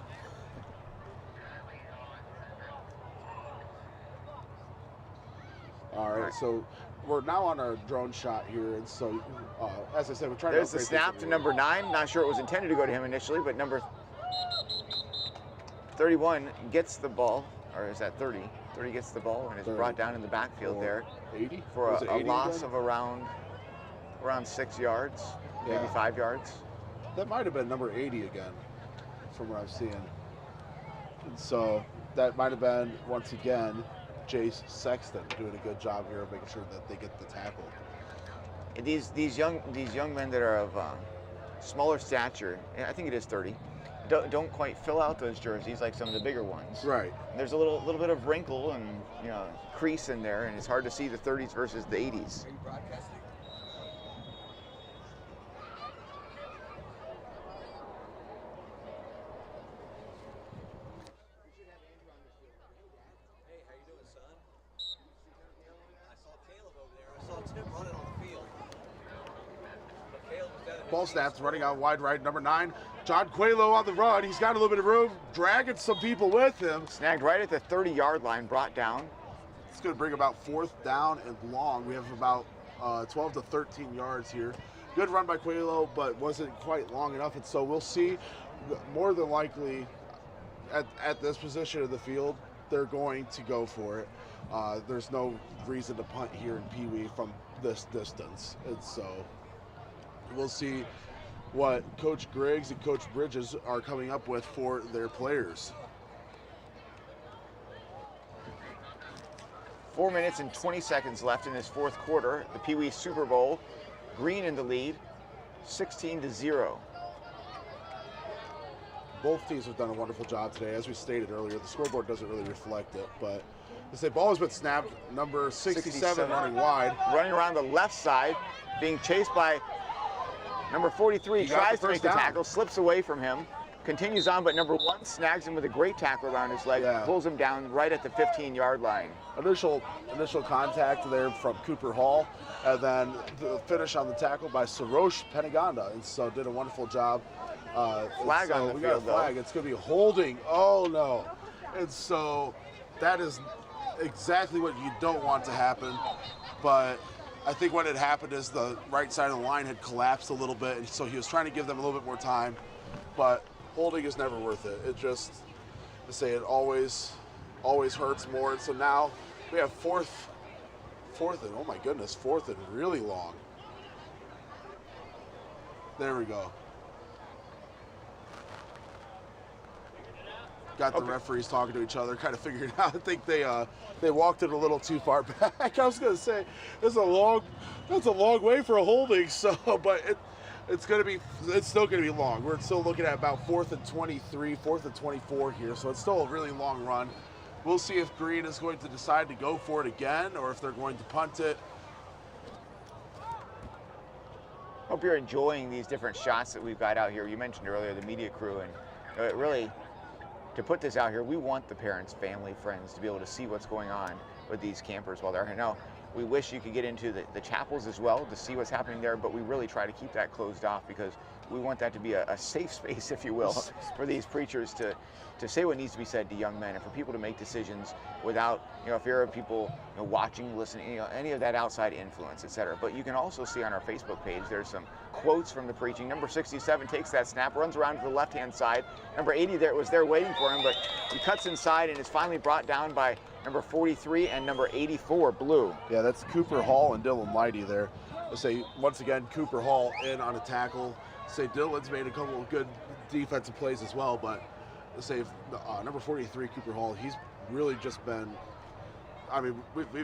All right, so we're now on our drone shot here, and so as I said, we're trying to. There's the snap to number 9. Not sure it was intended to go to him initially, but number 31 gets the ball, or is that 30? 30 gets the ball and is brought down in the backfield there 80 for a 80 loss again? of around 6 yards, maybe 5 yards. That might have been number 80 again, from what I'm seeing. And so that might have been, once again, Jace Sexton doing a good job here of making sure that they get the tackle. And these young men that are of smaller stature, I think it is 30, don't quite fill out those jerseys like some of the bigger ones. Right. There's a little bit of wrinkle and crease in there, and it's hard to see the 30s versus the 80s. Are you broadcasting? Hey, how you doing, son? I saw Caleb over there. I saw Tim running on the field. But Caleb was down at Ball snaps, running out wide right, number 9. John Quelo on the run. He's got a little bit of room, dragging some people with him. Snagged right at the 30-yard line, brought down. It's going to bring about 4th down and long. We have about 12 to 13 yards here. Good run by Quelo, but wasn't quite long enough. And so we'll see, more than likely, at this position of the field, they're going to go for it. There's no reason to punt here in Pee Wee from this distance. And so we'll see what Coach Griggs and Coach Bridges are coming up with for their players. 4 minutes and 20 seconds left in this 4th quarter. The Pee Wee Super Bowl. Green in the lead, 16-0. Both teams have done a wonderful job today. As we stated earlier, the scoreboard doesn't really reflect it, but the ball has been snapped. Number 67 running wide. Running around the left side, being chased by number 43. He got Tries the to make first the down. tackle, slips away from him. continues on, but number 1 snags him with a great tackle around his leg, pulls him down right at the 15-yard line. Initial contact there from Cooper Hall, and then the finish on the tackle by Sarosh Penaganda, and so did a wonderful job. Flag on the we field, got a flag. though. It's going to be holding. Oh no! And so that is exactly what you don't want to happen. But I think what had happened is the right side of the line had collapsed a little bit, and so he was trying to give them a little bit more time. But holding is never worth it. It just, to say, it always hurts more. And so now we have fourth and, oh my goodness, fourth and really long. There we go. Got the referees talking to each other, kind of figuring out. I think they walked it a little too far back. I was going to say that's a long way for a holding. So, but it's still going to be long. We're still looking at about 4th and 23, 4th and 24 here. So it's still a really long run. We'll see if Green is going to decide to go for it again or if they're going to punt it. Hope you're enjoying these different shots that we've got out here. You mentioned earlier the media crew, and it really, to put this out here, we want the parents, family, friends to be able to see what's going on with these campers while they're here. Now, we wish you could get into the chapels as well to see what's happening there, but we really try to keep that closed off because we want that to be a safe space, if you will, for these preachers to say what needs to be said to young men and for people to make decisions without, fear of people watching, listening, any of that outside influence, etc. But you can also see on our Facebook page, there's some quotes from the preaching. Number 67 takes that snap, runs around to the left-hand side. Number 80 was there waiting for him, but he cuts inside and is finally brought down by number 43 and number 84, Blue. Yeah, that's Cooper Hall and Dylan Lighty there. Let's say, once again, Cooper Hall in on a tackle. Say Dylan's made a couple of good defensive plays as well, but let's say number 43, Cooper Hall, he's really just been, I mean,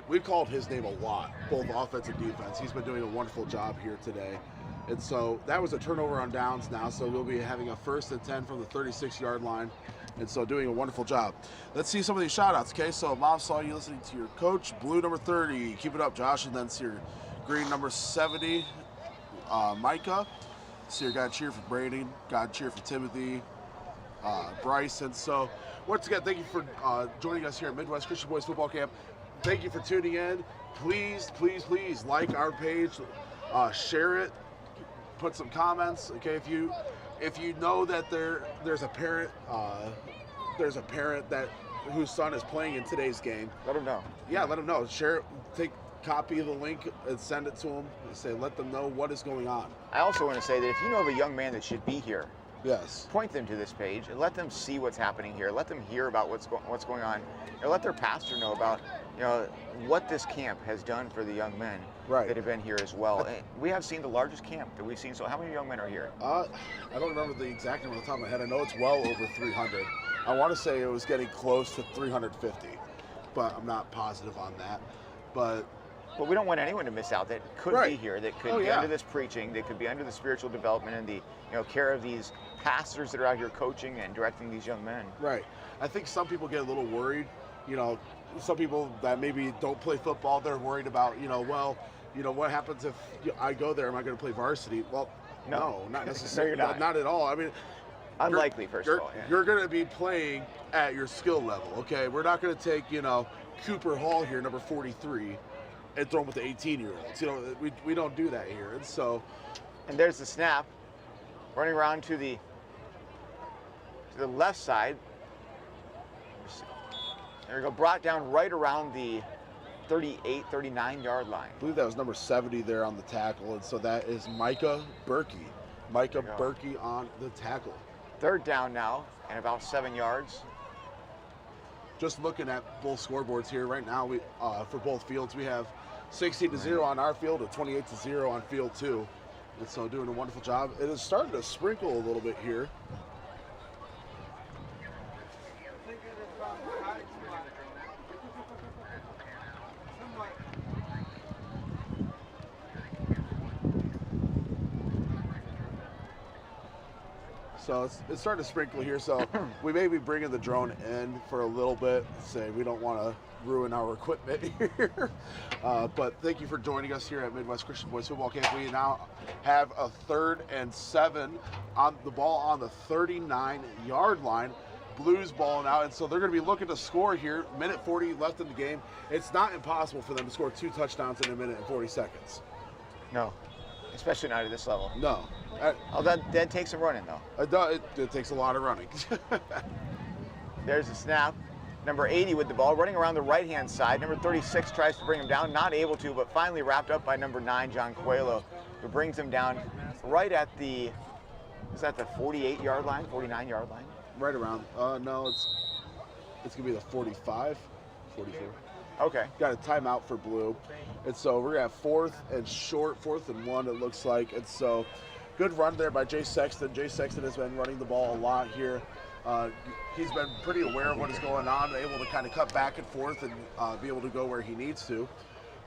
we've called his name a lot, both offense and defense. He's been doing a wonderful job here today. And so that was a turnover on downs now, so we'll be having a 1st and 10 from the 36-yard line. And so doing a wonderful job. Let's see some of these shout-outs, okay? So Mom saw you listening to your coach, Blue number 30, keep it up, Josh, and then see your Green number 70, Micah. See your God cheer for Brady, God cheer for Timothy, Bryce. And so once again, thank you for joining us here at Midwest Christian Boys Football Camp. Thank you for tuning in. Please, please, please like our page, share it, put some comments, okay? If you know that there's a parent that whose son is playing in today's game, Let them know. Yeah, let them know. Share it. Copy the link and send it to them. And say, let them know what is going on. I also want to say that if you know of a young man that should be here, Yes. point them to this page and let them see what's happening here. Let them hear about what's going on, and let their pastor know about what this camp has done for the young men that have been here as well. And we have seen the largest camp that we've seen. So how many young men are here? I don't remember the exact number off the top of my head. I know it's well over 300. I want to say it was getting close to 350, but I'm not positive on that. But we don't want anyone to miss out that could be here, that could be under this preaching, that could be under the spiritual development and the care of these pastors that are out here coaching and directing these young men. Right. I think some people get a little worried. Some people that maybe don't play football, they're worried about, what happens if I go there? Am I going to play varsity? Well, no, not necessarily. No, you're not. Not at all. I mean, unlikely, first of all. Yeah. You're going to be playing at your skill level, okay? We're not going to take, Cooper Hall here, number 43, and throw him with the 18-year-olds. We don't do that here. And so, and there's the snap, running around to the left side. There we go, brought down right around the 38, 39-yard line. I believe that was number 70 there on the tackle, and so that is Micah Berkey. Micah Berkey on the tackle. 3rd down now, and about 7 yards. Just looking at both scoreboards here right now, we for both fields, we have 16-0 on our field and 28-0 on field 2. And so doing a wonderful job. It is starting to sprinkle a little bit here. So it's starting to sprinkle here. So we may be bringing the drone in for a little bit. Say we don't want to ruin our equipment here. But thank you for joining us here at Midwest Christian Boys Football Camp. We now have a 3rd and 7 on the ball on the 39-yard line. Blues balling out, and so they're going to be looking to score here. Minute 40 left in the game. It's not impossible for them to score 2 touchdowns in a minute and 40 seconds. No, especially not at this level. No. That takes some running, though. It takes a lot of running. There's a snap. Number 80 with the ball, running around the right-hand side. Number 36 tries to bring him down, not able to, but finally wrapped up by number 9, John Coelho, who brings him down right at the, is that the 48-yard line, 49-yard line? Right around. No, it's going to be the 45, 44. Okay. Got a timeout for Blue. And so we're going to have 4th and short, 4th and 1, it looks like. And so good run there by Jay Sexton. Jay Sexton has been running the ball a lot here. He's been pretty aware of what is going on, able to kind of cut back and forth and be able to go where he needs to.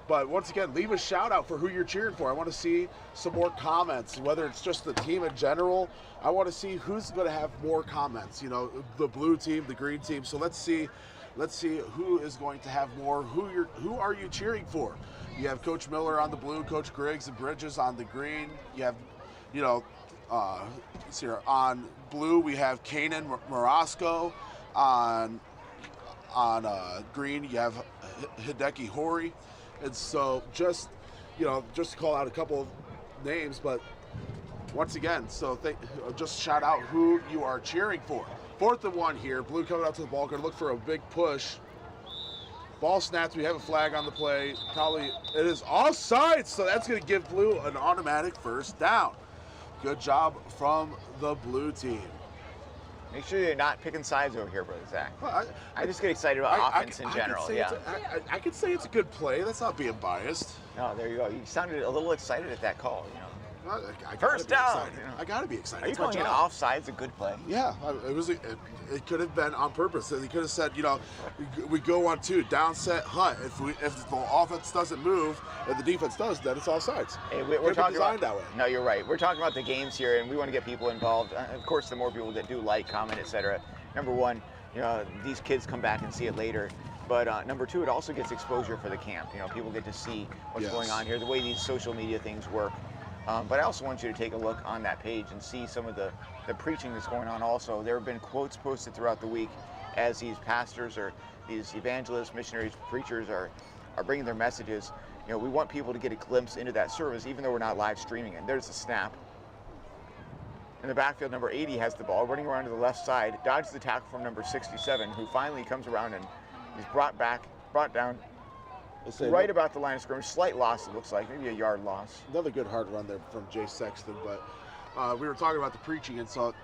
But once again, leave a shout out for who you're cheering for. I want to see some more comments, whether it's just the team in general. I want to see who's going to have more comments. You know, the blue team, the green team. So let's see who is going to have more. Who are you cheering for? You have Coach Miller on the blue, Coach Griggs and Bridges on the green. You have, you know, let's see here, on blue we have Kanan Morosco. On green you have Hideki Hori. And so just to call out a couple of names, but once again, so just shout out who you are cheering for. 4th and 1 here. Blue coming out to the ball, going to look for a big push. Ball snaps. We have a flag on the play. Probably it is offside, so that's going to give Blue an automatic 1st down. Good job from the blue team. Make sure you're not picking sides over here, Brother Zach. Well, I just get excited about offense in general. I could say it's a good play. That's not being biased. No, there you go. You sounded a little excited at that call, you know. I 1st down. You know. I got to be excited. Are you calling it offside's a good play? Yeah, it could have been on purpose. He could have said, you know, we go on 2, down set Hunt. If the offense doesn't move and the defense does, then it's offsides. Hey, we're talking about that way. No, you're right. We're talking about the games here, and we want to get people involved. Of course, the more people that do like, comment, etc. Number 1, you know, these kids come back and see it later. But number 2, it also gets exposure for the camp. You know, people get to see what's going on here, the way these social media things work. But I also want you to take a look on that page and see some of the preaching that's going on also. There have been quotes posted throughout the week as these pastors or these evangelists, missionaries, preachers are bringing their messages. You know, we want people to get a glimpse into that service even though we're not live streaming it. There's the snap. In the backfield, number 80 has the ball, running around to the left side, dodges the tackle from number 67, who finally comes around and he's brought down right about the line of scrimmage. Slight loss, it looks like, maybe a yard loss. Another good hard run there from Jay Sexton, but we were talking about the preaching, and so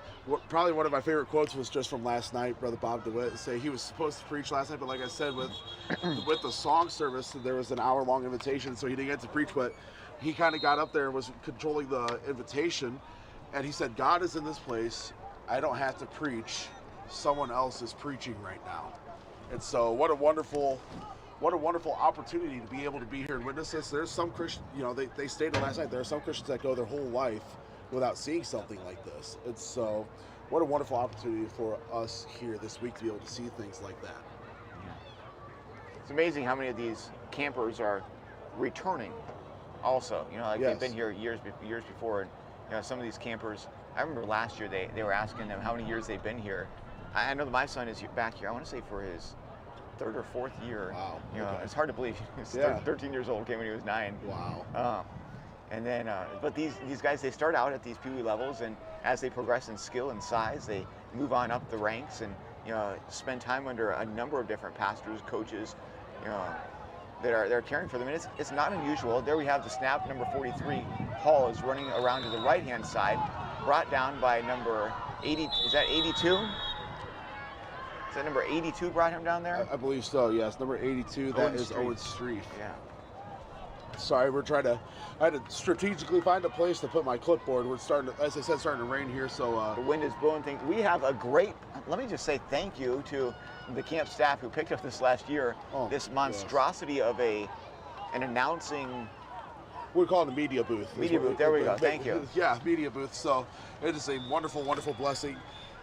probably one of my favorite quotes was just from last night. Brother Bob DeWitt say he was supposed to preach last night, but like I said, with the song service, there was an hour-long invitation, so he didn't get to preach, but he kind of got up there and was controlling the invitation, and he said, God is in this place. I don't have to preach. Someone else is preaching right now. And so what a wonderful opportunity to be able to be here and witness this. There's some Christians, you know, they stated last night, there are some Christians that go their whole life without seeing something like this. And so what a wonderful opportunity for us here this week to be able to see things like that. It's amazing how many of these campers are returning also. You know, like they've been here years before. And, you know, some of these campers, I remember last year they were asking them how many years they've been here. I know that my son is back here, I want to say for his 3rd or 4th year. Wow. You know, it's hard to believe. He's 13 years old, came when he was 9. Wow. And then, but these guys, they start out at these Pee Wee levels, and as they progress in skill and size, they move on up the ranks and, you know, spend time under a number of different pastors, coaches, you know, that are caring for them. And it's not unusual. There we have the snap. Number 43, Hall, is running around to the right-hand side, brought down by number 80. Is that 82? Is that number 82 brought him down there? I believe so, yes. Number 82, that is Owen Street. Yeah. Sorry, I had to strategically find a place to put my clipboard. We're starting to, as I said, starting to rain here, so. The wind is blowing things. We have a great, let me just say thank you to the camp staff who picked up this last year, this monstrosity of an announcing we're calling it a media booth. Media booth, there we go, thank you. Yeah, media booth. So it is a wonderful, wonderful blessing.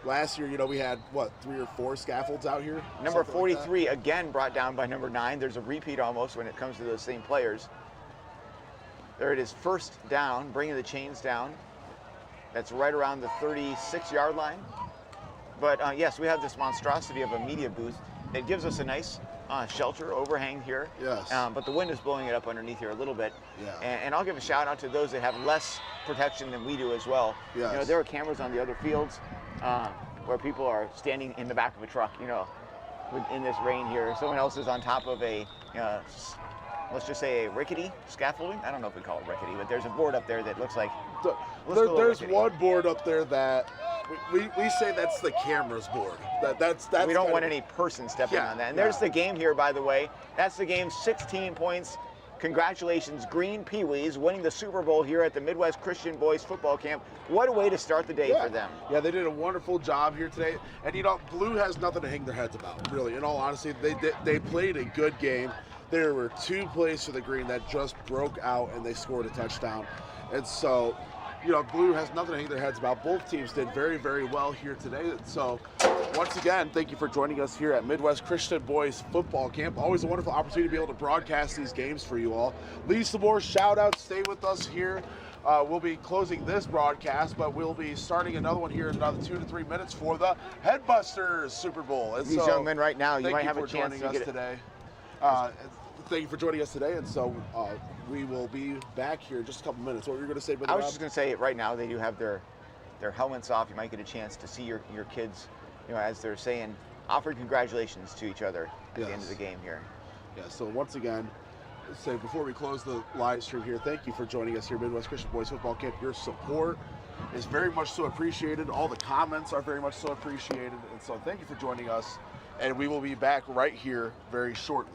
Last year, you know, we had, what, 3 or 4 scaffolds out here? Number 43, again brought down by number 9. There's a repeat almost when it comes to those same players. There it is, first down, bringing the chains down. That's right around the 36-yard line. But yes, we have this monstrosity of a media booth. It gives us a nice shelter overhang here. Yes. But the wind is blowing it up underneath here a little bit. Yeah. And I'll give a shout out to those that have less protection than we do as well. Yes. You know, there are cameras on the other fields where people are standing in the back of a truck, you know, in this rain here. Someone else is on top of a, let's just say a rickety scaffolding. I don't know if we call it rickety, but there's a board up there that looks like, there's one board up there that we say that's the camera's board. That's we don't want any person stepping on that. And there's the game here, by the way. That's the game, 16 points. Congratulations, Green Pee-wees, winning the Super Bowl here at the Midwest Christian Boys Football Camp. What a way to start the day for them. Yeah, they did a wonderful job here today. And, you know, Blue has nothing to hang their heads about, really. In all honesty, they played a good game. There were 2 plays for the Green that just broke out, and they scored a touchdown. And so, you know, Blue has nothing to hang their heads about. Both teams did very, very well here today. So, once again, thank you for joining us here at Midwest Christian Boys Football Camp. Always a wonderful opportunity to be able to broadcast these games for you all. Leave some more shout-outs. Stay with us here. We'll be closing this broadcast, but we'll be starting another one here in another 2 to 3 minutes for the Headbusters Super Bowl. And these young men right now, you might have a chance to get it. Today. Thank you for joining us today, and so we will be back here in just a couple minutes. What were you going to say, Brother I was Rob? just going to say, right now they do have their helmets off. You might get a chance to see your kids, you know, as they're saying, offering congratulations to each other at the end of the game here. Yeah, so once again, say before we close the live stream here, thank you for joining us here, Midwest Christian Boys Football Camp. Your support is very much so appreciated. All the comments are very much so appreciated, and so thank you for joining us, and we will be back right here very shortly.